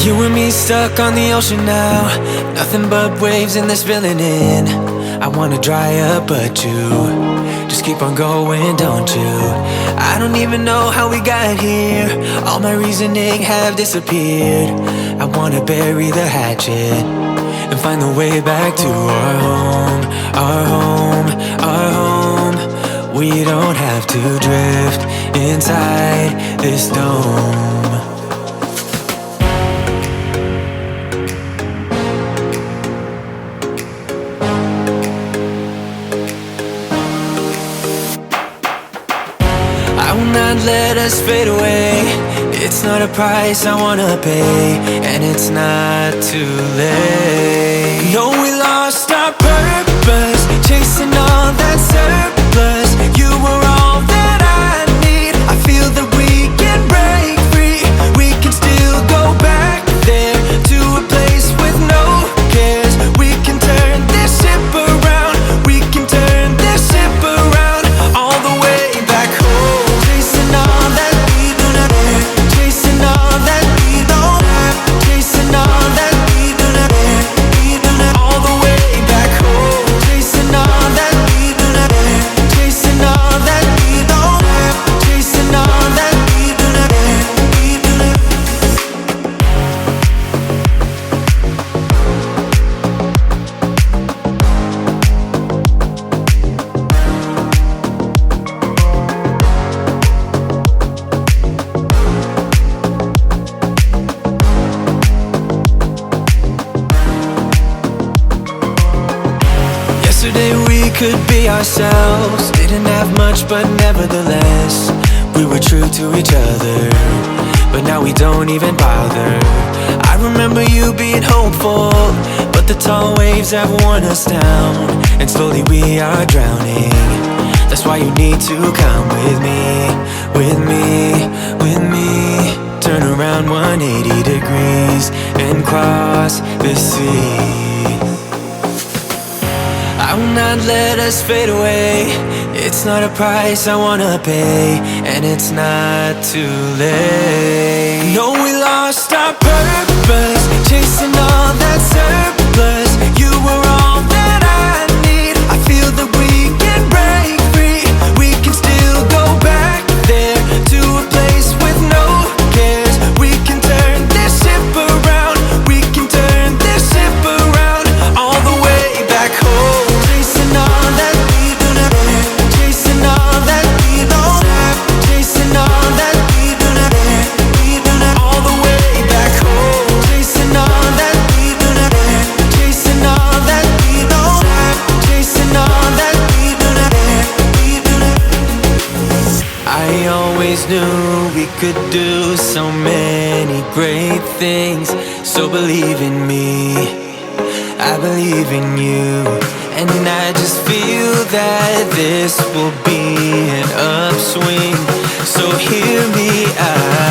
You and me stuck on the ocean now, nothing but waves and they're spilling in. I wanna dry up but you just keep on going, don't you? I don't even know how we got here, all my reasoning have disappeared. I wanna bury the hatchet and find the way back to our home, our home, our home. We don't have to drift inside this dome. I will not let us fade away. It's not a price I wanna pay, and it's not too late. No, we lost our purpose, chasing all that surplus. You were all that I need. I feel that we can break free. We can still go back there to a place with no cares. We can turn this ship around. We can turn this ship around all the way back home. Chasing all that we do not care. Chasing all that we don't have. Chasing all that we do not care. We do not all the way back home. Chasing all that we do not care. Chasing all that we don't have. Chasing all that we do not care. We do not. Yesterday we could be ourselves, didn't have much but nevertheless we were true to each other, but now we don't even bother. I remember you being hopeful, but the tall waves have worn us down, and slowly we are drowning. That's why you need to come with me, with me, with me. Turn around 180 degrees and cross the sea. I will not let us fade away. It's not a price I wanna pay, and it's not too late. No, we lost our purpose, chasing all that surplus. You were all that I need. I feel that we can break free. We can still go back there to a place with no cares. We can turn this ship around. We can turn this ship around all the way back home. Chasing all that we do not care. Chasing all that we don't have. Chasing all that we do not care. We do not all the way back home. Chasing all that we do not care. Chasing all that we don't have. Chasing all that we do not care. We do not. I always knew we could do so many great things, so believe in me, I believe in you. And I just feel that this will be an upswing. So hear me out.